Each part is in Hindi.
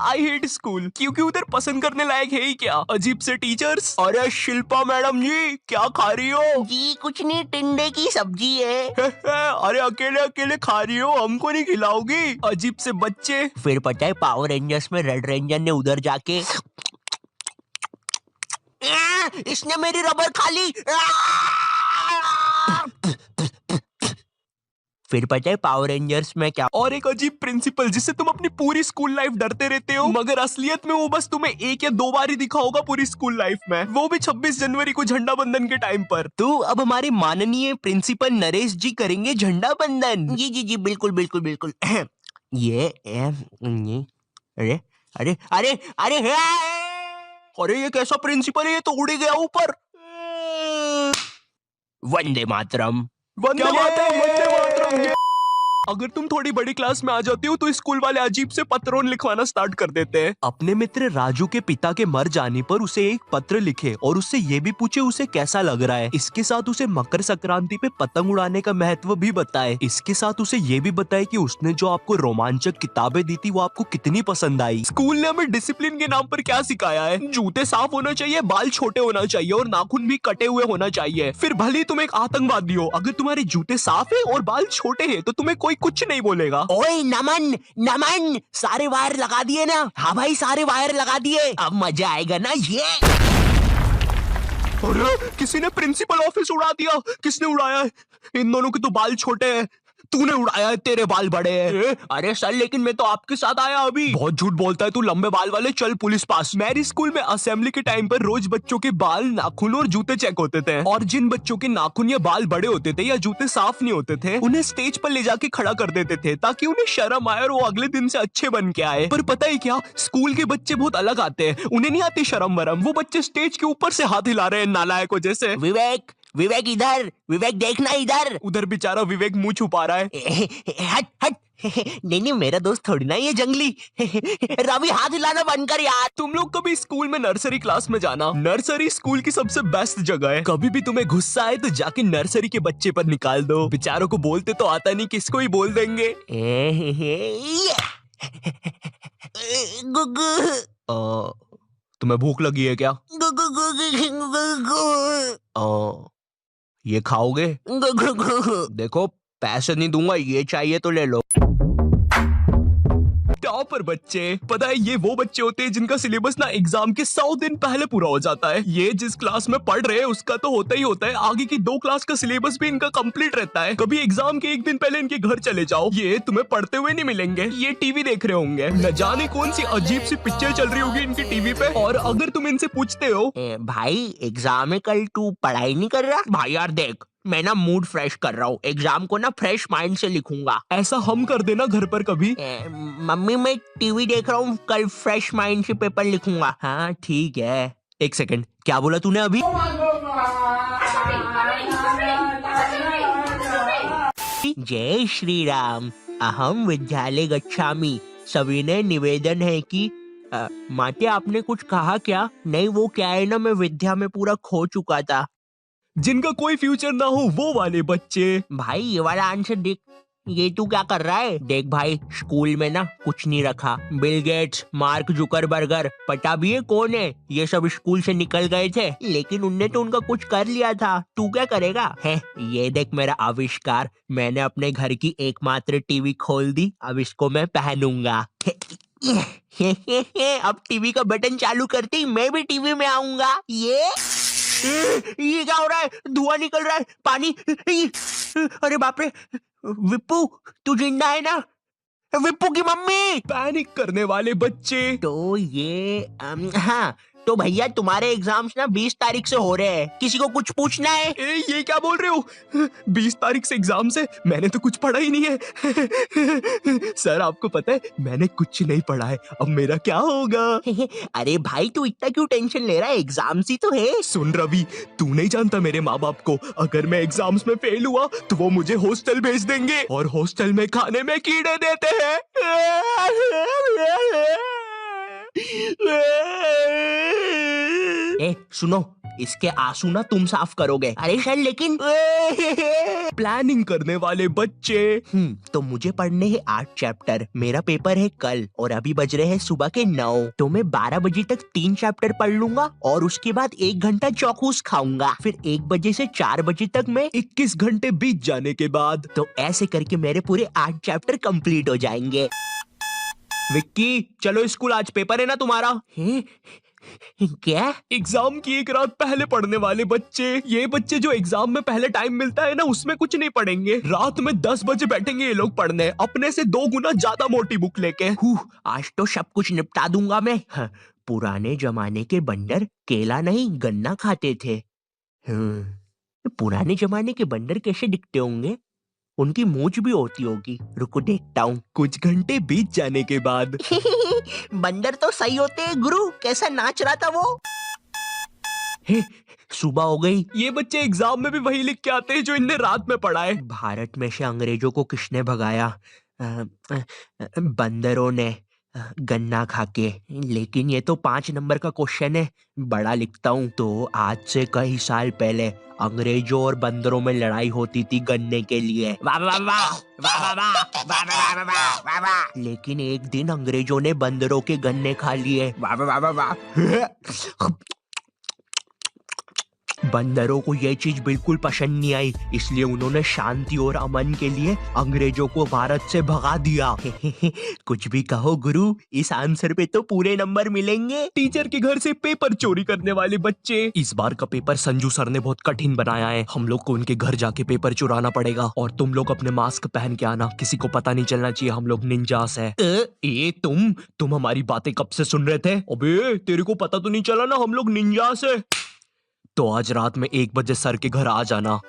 आई हेट स्कूल, क्योंकि उधर पसंद करने लायक है ही क्या, अजीब से टीचर्स। अरे शिल्पा मैडम जी, क्या खा रही हो? जी कुछ नहीं, टिंडे की सब्जी है। अरे अकेले अकेले खा रही हो, हमको नहीं खिलाओगी? अजीब से बच्चे। फिर पता है पावर रेंजर्स में रेड रेंजर ने उधर जाके इसने मेरी रबर खा ली। फिर पता है पावर रेंजर्स में क्या? और एक अजीब प्रिंसिपल जिससे तुम अपनी पूरी स्कूल लाइफ डरते रहते हो, मगर असलियत में वो बस तुम्हें 1 या 2 बार ही दिखा होगा पूरी स्कूल लाइफ में, वो भी 26 जनवरी को झंडा बंधन के टाइम पर। तो अब हमारे माननीय प्रिंसिपल नरेश जी करेंगे झंडा बंधन। जी जी जी बिल्कुल बिल्कुल बिल्कुल। ये अरे अरे अरे अरे अरे ये कैसा प्रिंसिपल है, ये तो उड़ गया ऊपर। वंदे मातरम। वंदे मातरम, वंदे मातरम। अगर तुम थोड़ी बड़ी क्लास में आ जाती हो तो स्कूल वाले अजीब से पत्रों लिखवाना स्टार्ट कर देते हैं। अपने मित्र राजू के पिता के मर जाने पर उसे एक पत्र लिखे और उससे ये भी पूछे उसे कैसा लग रहा है। इसके साथ उसे मकर संक्रांति पे पतंग उड़ाने का महत्व भी बताए। इसके साथ उसे ये भी बताए कि उसने जो आपको रोमांचक किताबें दी थी वो आपको कितनी पसंद आई। स्कूल ने हमें डिसिप्लिन के नाम पर क्या सिखाया है? जूते साफ होना चाहिए, बाल छोटे होना चाहिए और नाखून भी कटे हुए होना चाहिए। फिर भले ही तुम एक आतंकवादी हो, अगर तुम्हारे जूते साफ है और बाल छोटे हैं तो तुम्हें कोई कुछ नहीं बोलेगा। ओए नमन नमन, सारे वायर लगा दिए ना? हाँ भाई सारे वायर लगा दिए, अब मजा आएगा ना ये। अरे किसी ने प्रिंसिपल ऑफिस उड़ा दिया। किसने उड़ाया है? इन दोनों के तो बाल छोटे हैं। तूने उड़ाया है, तेरे बाल बड़े हैं। अरे सर लेकिन मैं तो आपके साथ आया अभी। बहुत झूठ बोलता है तू, लंबे बाल वाले, चल पुलिस पास। मेरी स्कूल में असेंबली के टाइम पर रोज बच्चों के बाल, नाखून और जूते चेक होते थे, और जिन बच्चों के नाखून या बाल बड़े होते थे या जूते साफ नहीं होते थे उन्हें स्टेज पर ले जाके खड़ा कर देते थे ताकि उन्हें शर्म आए और वो अगले दिन से अच्छे बन के आए। पर पता है क्या, स्कूल के बच्चे बहुत अलग आते हैं, उन्हें नहीं आती शर्म वरम। वो बच्चे स्टेज के ऊपर से हाथ हिला रहे हैं नालायकों जैसे। विवेक विवेक इधर, विवेक देखना इधर। उधर बेचारा विवेक मुंह छुपा रहा है। हट हट। नहीं नहीं मेरा दोस्त थोड़ी ना ये जंगली। रवि हाथ हिलाना बंद कर यार। तुम लोग कभी स्कूल में नर्सरी क्लास में जाना। नर्सरी स्कूल की सबसे बेस्ट जगह है। कभी भी तुम्हें गुस्सा आए तो जाके नर्सरी के बच्चे पर निकाल दो। बेचारों को बोलते तो आता नहीं, किसको ही बोल देंगे। तुम्हें भूख लगी है क्या? ये खाओगे? देखो पैसे नहीं दूंगा, ये चाहिए तो ले लो। टॉपर बच्चे, पता है ये वो बच्चे होते हैं जिनका सिलेबस ना एग्जाम के 100 दिन पहले पूरा हो जाता है। ये जिस क्लास में पढ़ रहे हैं उसका तो होता ही होता है, आगे की 2 क्लास का सिलेबस भी इनका कंप्लीट रहता है। कभी एग्जाम के 1 दिन पहले इनके घर चले जाओ, ये तुम्हें पढ़ते हुए नहीं मिलेंगे, ये टीवी देख रहे होंगे। न जाने कौन सी अजीब सी पिक्चर चल रही होगी इनकी टीवी पे। और अगर तुम इनसे पूछते हो भाई एग्जाम है कल, तू पढ़ाई नहीं कर रहा? भाई यार देख, मैं ना मूड फ्रेश कर रहा हूँ, एग्जाम को ना फ्रेश माइंड से लिखूंगा। ऐसा हम कर देना घर पर कभी। मम्मी मैं टीवी देख रहा हूँ, कल फ्रेश माइंड से पेपर लिखूंगा। हाँ ठीक है। 1 सेकंड, क्या बोला तूने अभी? जय श्री राम, अहम विद्यालय गच्छामि। सविनय निवेदन है कि माते आपने कुछ कहा क्या? नहीं वो क्या है ना, मैं विद्या में पूरा खो चुका था। जिनका कोई फ्यूचर ना हो वो वाले बच्चे। भाई ये वाला आंसर देख, ये तू क्या कर रहा है? देख भाई स्कूल में ना कुछ नहीं रखा। बिल गेट्स, मार्क जुकरबर्गर, पता भी है कौन है? ये सब स्कूल से निकल गए थे, लेकिन उनने तो उनका कुछ कर लिया था। तू क्या करेगा? है ये देख मेरा आविष्कार, मैंने अपने घर की एकमात्र टीवी खोल दी, अब इसको मैं पहनूंगा। अब टीवी का बटन चालू करते ही मैं भी टीवी में आऊंगा। ये क्या हो रहा है? धुआं निकल रहा है, पानी। अरे बाप रे, विप्पू तू जिंदा है ना? विप्पू की मम्मी। पैनिक करने वाले बच्चे। तो ये हाँ तो भैया तुम्हारे एग्जाम्स ना 20 तारीख से हो रहे हैं, किसी को कुछ पूछना है? ये क्या बोल रहे हो? 20 तारीख से एग्जाम से? मैंने तो कुछ पढ़ा ही नहीं है। सर आपको पता है मैंने कुछ नहीं पढ़ा है, अब मेरा क्या होगा? अरे भाई तू इतना क्यों टेंशन ले रहा है, एग्जाम्स ही तो है। सुन रवि, तू नहीं जानता मेरे माँ बाप को, अगर मैं एग्जाम्स में फेल हुआ तो वो मुझे हॉस्टल भेज देंगे, और हॉस्टल में खाने में कीड़े देते हैं। ए सुनो, इसके आंसू ना तुम साफ करोगे। अरे सर लेकिन प्लानिंग करने वाले बच्चे। तो मुझे पढ़ने हैं 8 चैप्टर, मेरा पेपर है कल और अभी बज रहे हैं सुबह के 9, तो मैं 12 बजे तक 3 चैप्टर पढ़ लूंगा और उसके बाद 1 घंटा चौकूस खाऊंगा, फिर 1 बजे से 4 बजे तक मैं 21 घंटे बीत जाने के बाद तो ऐसे करके मेरे पूरे 8 चैप्टर कंप्लीट हो जाएंगे। विक्की चलो स्कूल, आज पेपर है ना तुम्हारा। क्या? एग्जाम की एक रात पहले पढ़ने वाले बच्चे, ये बच्चे जो एग्जाम में पहले टाइम मिलता है ना उसमें कुछ नहीं पढ़ेंगे, रात में 10 बजे बैठेंगे ये लोग पढ़ने, अपने से 2 गुना ज्यादा मोटी बुक लेके। आज तो सब कुछ निपटा दूंगा मैं। पुराने जमाने के बंदर केला नहीं गन्ना खाते थे। पुराने जमाने के बंदर कैसे दिखते होंगे? उनकी मूंछ भी होती होगी, रुको देखता हूँ। कुछ घंटे बीत जाने के बाद बंदर तो सही होते हैं गुरु, कैसा नाच रहा था वो। सुबह हो गई। ये बच्चे एग्जाम में भी वही लिख के आते हैं जो इनने रात में पढ़ा है। भारत में से अंग्रेजों को किसने भगाया? बंदरों ने, गन्ना खाके। लेकिन ये तो 5 नंबर का क्वेश्चन है, बड़ा लिखता हूँ। तो आज से कई साल पहले अंग्रेजों और बंदरों में लड़ाई होती थी गन्ने के लिए। वाह वाह वाह, वाह वाह वाह, वाह वाह वाह, वाह वाह वाह। लेकिन एक दिन अंग्रेजों ने बंदरों के गन्ने खा लिए। वाह वाह वाह वाह। बंदरों को ये चीज बिल्कुल पसंद नहीं आई, इसलिए उन्होंने शांति और अमन के लिए अंग्रेजों को भारत से भगा दिया। कुछ भी कहो गुरु, इस आंसर पे तो पूरे नंबर मिलेंगे। टीचर के घर से पेपर चोरी करने वाले बच्चे। इस बार का पेपर संजू सर ने बहुत कठिन बनाया है, हम लोग को उनके घर जाके पेपर चुराना पड़ेगा और तुम लोग अपने मास्क पहन के आना, किसी को पता नहीं चलना चाहिए हम लोग निंजास है। ये तुम हमारी बातें कब से सुन रहे थे? अबे तेरे को पता तो नहीं चला ना हम लोग निंजास है। तो आज रात में 1 बजे सर के घर आ जाना।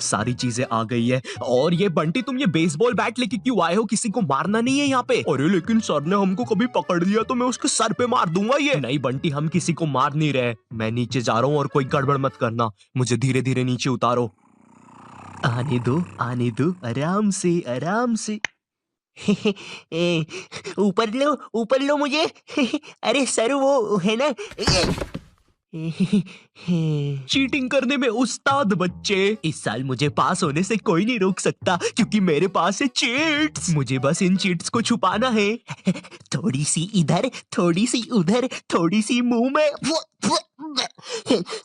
सारी चीजें आ गई है। और ये बंटी तुम ये बेसबॉल बैट लेके क्यों आए हो? किसी को मारना नहीं है यहाँ पे? अरे लेकिन सर ने हमको कभी पकड़ लिया तो मैं उसके सर पे मार दूंगा। ये नहीं बंटी, हम किसी को मार नहीं रहे। मैं नीचे जा रहा हूँ और कोई गड़बड़ मत करना, मुझे धीरे धीरे नीचे उतारो। आने दो आराम से आराम से। ऊपर लो मुझे। अरे सर वो है ना। चीटिंग करने में उस्ताद बच्चे। इस साल मुझे पास होने से कोई नहीं रोक सकता क्योंकि मेरे पास है चीट्स। मुझे बस इन चीट्स को छुपाना है। थोड़ी सी इधर, थोड़ी सी उधर, थोड़ी सी मुंह में,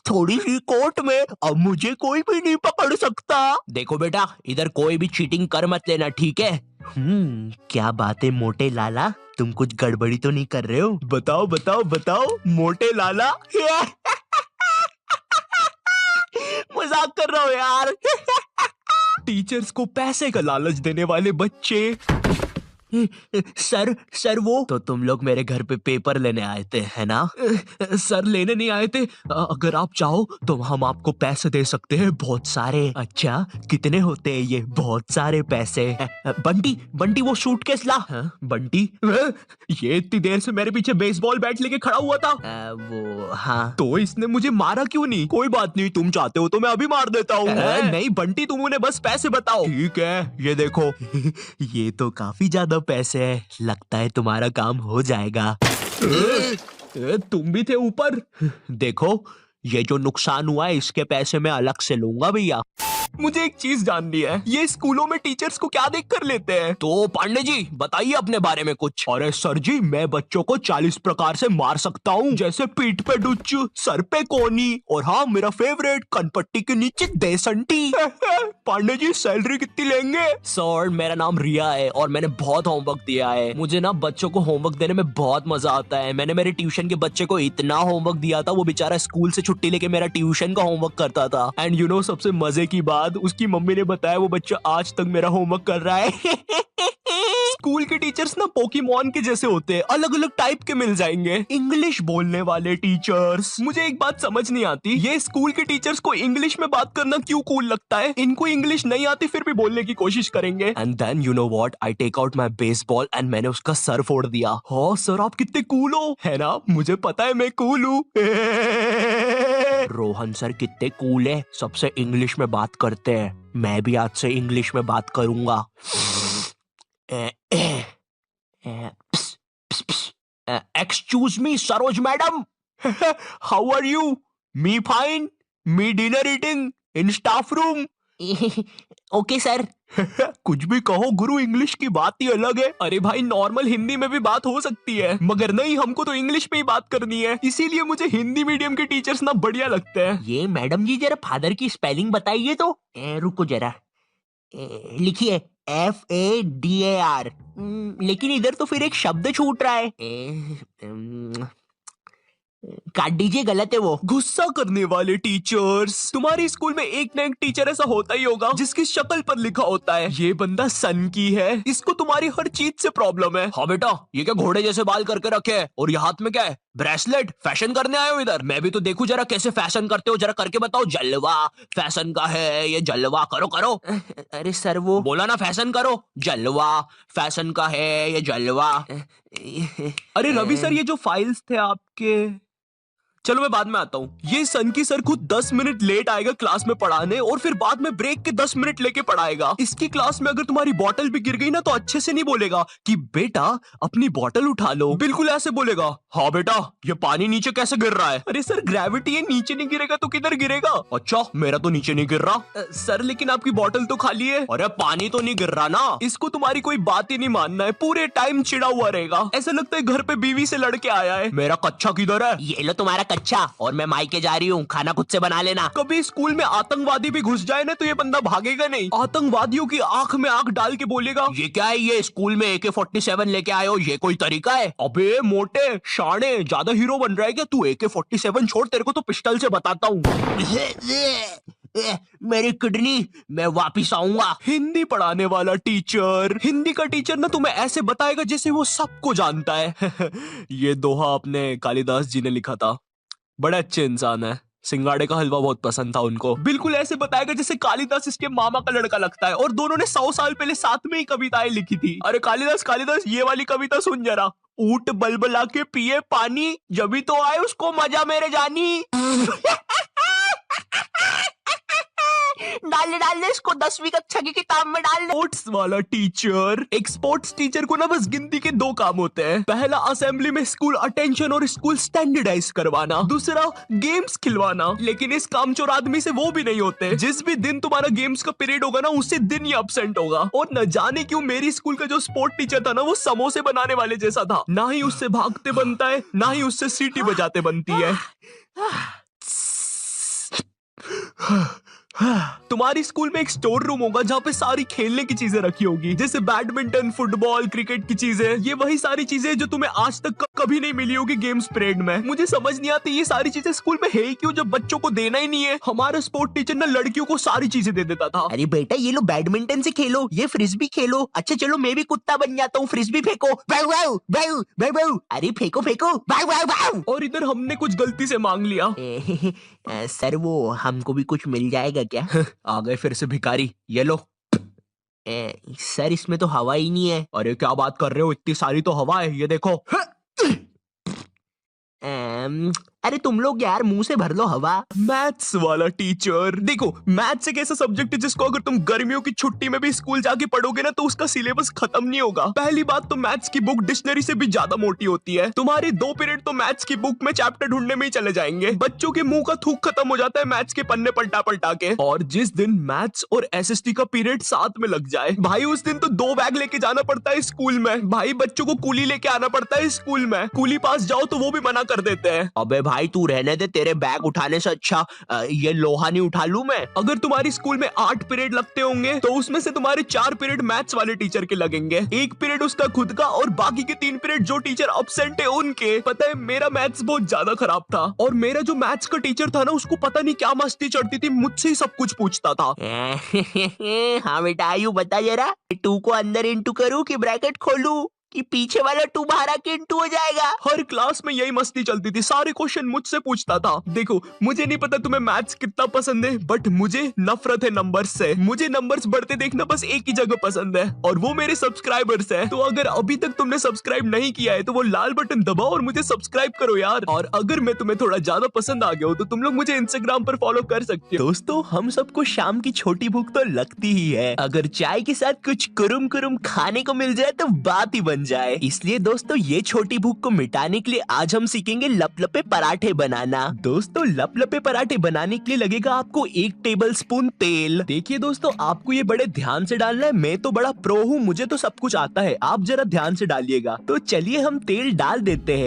थोड़ी सी कोट में, अब मुझे कोई भी नहीं पकड़ सकता। देखो बेटा, इधर कोई भी चीटिंग कर मत लेना, ठीक है? क्या बात है मोटे लाला, तुम कुछ गड़बड़ी तो नहीं कर रहे हो? बताओ बताओ बताओ मोटे लाला। मजाक कर रहा हूँ यार। टीचर्स को पैसे का लालच देने वाले बच्चे। सर वो तो तुम लोग मेरे घर पे पेपर लेने आए थे, है ना? सर लेने नहीं आए थे, अगर आप चाहो तो हम आपको पैसे दे सकते हैं, बहुत सारे। अच्छा कितने होते हैं ये बहुत सारे पैसे? बंटी वो सूटकेस ला। बंटी ये इतनी देर से मेरे पीछे बेसबॉल बैट लेके खड़ा हुआ था। वो हाँ। तो इसने मुझे मारा क्यों नहीं? कोई बात नहीं, तुम चाहते हो तो मैं अभी मार देता हूँ। नहीं बंटी, तुम उन्हें बस पैसे बताओ। ठीक है, ये देखो। ये तो काफी ज्यादा पैसे है, लगता है तुम्हारा काम हो जाएगा। तुम भी थे ऊपर। देखो ये जो नुकसान हुआ है इसके पैसे मैं अलग से लूंगा भैया। मुझे एक चीज जाननी है, ये स्कूलों में टीचर्स को क्या देख कर लेते हैं? तो पांडे जी बताइए अपने बारे में कुछ। अरे सर जी, मैं बच्चों को 40 प्रकार से मार सकता हूँ, जैसे पीठ पे डुच्च, सर पे कोनी, और हाँ मेरा फेवरेट, कनपट्टी के नीचे देसंटी। पांडे जी सैलरी कितनी लेंगे? सर मेरा नाम रिया है और मैंने बहुत होमवर्क दिया है। मुझे ना बच्चों को होमवर्क देने में बहुत मजा आता है। मैंने मेरे ट्यूशन के बच्चे को इतना होमवर्क दिया था, वो बेचारा स्कूल से छुट्टी लेके मेरा ट्यूशन का होमवर्क करता था। एंड यू नो सबसे मजे की बात, उसकी मम्मी ने बताया वो बच्चा आज तक मेरा होमवर्क कर रहा है। स्कूल के टीचर्स ना पोकेमॉन के जैसे होते हैं, अलग अलग टाइप के मिल जाएंगे। इंग्लिश बोलने वाले टीचर्स। मुझे एक बात समझ नहीं आती, ये स्कूल के टीचर्स को इंग्लिश में बात करना क्यों कूल लगता है? इनको इंग्लिश नहीं आती फिर भी बोलने की कोशिश करेंगे। And then you know what, I take out my baseball and मैंने उसका सर फोड़ दिया। हाँ सर, आप कितने कूल हो, है ना? मुझे पता है मैं कूल हूँ। रोहन सर कितने कूल है, सबसे इंग्लिश में बात करते हैं। मैं भी आज से इंग्लिश में बात करूंगा। Excuse me Saroj madam. How are you? Me fine, me dinner eating in staff room. Okay sir. कुछ भी कहो गुरु, इंग्लिश की बात ही अलग है। अरे भाई नॉर्मल हिंदी में भी बात हो सकती है, मगर नहीं, हमको तो इंग्लिश में ही बात करनी है। इसीलिए मुझे हिंदी मीडियम के टीचर्स ना बढ़िया लगते हैं। ये मैडम जी जरा फादर की स्पेलिंग बताइए तो। रुको जरा, लिखिए FADAR। लेकिन इधर तो फिर एक शब्द छूट रहा है। काट दीजिए, गलत है वो। गुस्सा करने वाले टीचर्स। तुम्हारे स्कूल में एक ना एक टीचर ऐसा होता ही होगा जिसकी शक्ल पर लिखा होता है ये बंदा सन की है, इसको तुम्हारी हर चीज से प्रॉब्लम है। हाँ बेटा, ये क्या घोड़े जैसे बाल करके रखे है, और ये हाथ में क्या है? ब्रेसलेट। फैशन करने आए हो इधर? मैं भी तो देखूं जरा कैसे फैशन करते हो, जरा करके बताओ। जलवा फैशन का है ये, जलवा करो करो। अरे सर वो बोला ना फैशन करो। जलवा फैशन का है ये, जलवा। अरे रवि सर, ये जो फाइल्स थे आपके, चलो मैं बाद में आता हूँ। ये सन की सर खुद 10 मिनट लेट आएगा क्लास में पढ़ाने, और फिर बाद में ब्रेक के 10 मिनट लेके पढ़ाएगा। इसकी क्लास में अगर तुम्हारी बॉटल भी गिर गई ना, तो अच्छे से नहीं बोलेगा कि बेटा अपनी बॉटल उठा लो, बिल्कुल ऐसे बोलेगा, हाँ बेटा ये पानी नीचे कैसे गिर रहा है? अरे सर ग्रेविटी है, नीचे नहीं गिरेगा तो किधर गिरेगा? अच्छा मेरा तो नीचे नहीं गिर रहा। सर लेकिन आपकी बॉटल तो खाली है। अरे पानी तो नहीं गिर रहा ना। इसको तुम्हारी कोई बात ही नहीं मानना है, पूरे टाइम चिड़ा हुआ रहेगा, ऐसा लगता है घर पे बीवी से लड़के आया है। मेरा कच्चा किधर है? ये लो तुम्हारा अच्छा, और मैं मायके जा रही हूँ, खाना खुद से बना लेना। कभी स्कूल में आतंकवादी भी घुस जाए ना, तो ये बंदा भागेगा नहीं, आतंकवादियों की आंख में आंख डाल के बोलेगा, ये क्या है, ये स्कूल में AK-47 लेके आए हो, ये कोई तरीका है? अबे मोटे शाणे, ज्यादा हीरो बन रहा है क्या तू? AK-47 छोड़, तेरे को तो पिस्टल से बताता हूँ। मेरी किडनी, मैं वापिस आऊंगा। हिंदी पढ़ाने वाला टीचर, हिंदी का टीचर ना तुम्हें ऐसे बताएगा जैसे वो सबको जानता है। ये दोहा अपने कालिदास जी ने लिखा था, बड़े अच्छे इंसान है। सिंगाड़े का हलवा बहुत पसंद था उनको। बिल्कुल ऐसे बताएगा जैसे कालिदास इसके मामा का लड़का लगता है, और दोनों ने 100 साल पहले साथ में ही कविताएं लिखी थी। अरे कालिदास कालिदास, ये वाली कविता सुन जरा। ऊंट बलबला के पिए पानी, जब भी तो आए उसको मजा मेरे जानी। डाल दे इसको 10वीं कक्षा की किताब में डाल दे। स्पोर्ट्स वाला टीचर। एक स्पोर्ट्स टीचर को ना बस गिनती के 2 काम होते हैं। पहला असेंबली में स्कूल अटेंशन और स्कूल स्टैंडर्डाइज करवाना, दूसरा गेम्स खिलवाना। लेकिन इस कामचोर आदमी से वो भी नहीं होते। जिस भी दिन तुम्हारा गेम्स का पीरियड होगा ना, उसी दिन ही एब्सेंट होगा। और न जाने क्यों मेरी स्कूल का जो स्पोर्ट टीचर था ना, वो समोसे बनाने वाले जैसा था। ना ही उससे भागते बनता है, ना ही उससे सीटी बजाते बनती है। तुम्हारी स्कूल में एक स्टोर रूम होगा जहाँ पे सारी खेलने की चीजें रखी होगी, जैसे बैडमिंटन, फुटबॉल, क्रिकेट की चीजें। ये वही सारी चीजें जो तुम्हें आज तक कभी नहीं मिली होगी गेम्स पीरियड में। मुझे समझ नहीं आती ये सारी चीजें स्कूल में है ही क्यों, जब बच्चों को देना ही नहीं है। हमारा स्पोर्ट टीचर ना लड़कियों को सारी चीजें दे देता था। अरे बेटा ये लो बैडमिंटन से खेलो, ये फ्रिस्बी खेलो। अच्छा चलो मैं भी कुत्ता बन जाता हूँ, फ्रिस्बी फेंको। बाऊ बाऊ बाऊ बाऊ बाऊ। अरे फेंको फेंको, बाऊ बाऊ बाऊ। और इधर हमने कुछ गलती से मांग लिया। सर वो हमको भी कुछ मिल जाएगा क्या? आ गए फिर से भिखारी, ये लो। सर इसमें तो हवा ही नहीं है। अरे क्या बात कर रहे हो, इतनी सारी तो हवा है, ये देखो। अरे तुम लोग यार मुंह से भर लो हवा। मैथ्स वाला टीचर। देखो मैथ्स एक ऐसा सब्जेक्ट है जिसको अगर तुम गर्मियों की छुट्टी में भी स्कूल जाके पढ़ोगे ना, तो उसका सिलेबस खत्म नहीं होगा। पहली बात तो मैथ्स की बुक डिक्शनरी से भी ज्यादा मोटी होती है। तुम्हारे 2 पीरियड तो मैथ्स की बुक में चैप्टर ढूंढने में ही चले जाएंगे। बच्चों के मुंह का थूक खत्म हो जाता है मैथ्स के पन्ने पलटा पलटा के। और जिस दिन मैथ्स और SST का पीरियड साथ में लग जाए भाई, उस दिन तो 2 बैग लेके जाना पड़ता है स्कूल में। भाई बच्चों को कूली लेके आना पड़ता है स्कूल में। कूली पास जाओ तो वो भी मना कर देते हैं। अबे भाई तू रहने दे, तेरे बैग उठाने से अच्छा ये लोहा नहीं उठा लूं मैं। अगर तुम्हारी स्कूल में 8 पीरियड लगते होंगे तो उसमें से तुम्हारे 4 पीरियड मैथ्स वाले टीचर के लगेंगे, 1 पीरियड उसका खुद का, और बाकी के 3 पीरियड जो टीचर एब्सेंट है उनके। पता है मेरा मैथ्स बहुत ज्यादा खराब था, और मेरा जो मैथ्स का टीचर था ना, उसको पता नहीं क्या मस्ती चढ़ती थी, मुझसे ही सब कुछ पूछता था। हाँ बेटा आयु बता जरा, 2 को अंदर इंटू करूं कि ब्रैकेट खोलूं, कि पीछे वाला 2 बाहर आके इंटू हो जाएगा। हर क्लास में यही मस्ती चलती थी, सारे क्वेश्चन मुझसे पूछता था। देखो मुझे नहीं पता तुम्हें मैथ्स कितना पसंद है, बट मुझे नफरत है नंबर्स से। मुझे नंबर्स बढ़ते देखना बस एक ही जगह पसंद है, और वो मेरे सब्सक्राइबर्स है। तो अगर अभी तक तुमने सब्सक्राइब नहीं किया है तो वो लाल बटन दबाओ और मुझे सब्सक्राइब करो यार। और अगर मैं तुम्हें थोड़ा ज्यादा पसंद आ गया हो तो तुम लोग मुझे इंस्टाग्राम पर फॉलो कर सकते हो। दोस्तों हम सबको शाम की छोटी भूख तो लगती ही है, अगर चाय के साथ कुछ कुरुम कुरुम खाने को मिल जाए तो बात ही बन बन जाए। इसलिए दोस्तों ये छोटी भूख को मिटाने के लिए आज हम सीखेंगे लपलपे पराठे बनाना। दोस्तों लपलपे पराठे बनाने के लिए लगेगा आपको 1 टेबलस्पून तेल। देखिए दोस्तों आपको ये बड़े ध्यान से डालना है, मैं तो बड़ा प्रो हूँ, मुझे तो सब कुछ आता है, आप जरा ध्यान से डालिएगा। तो चलिए हम तेल डाल देते हैं।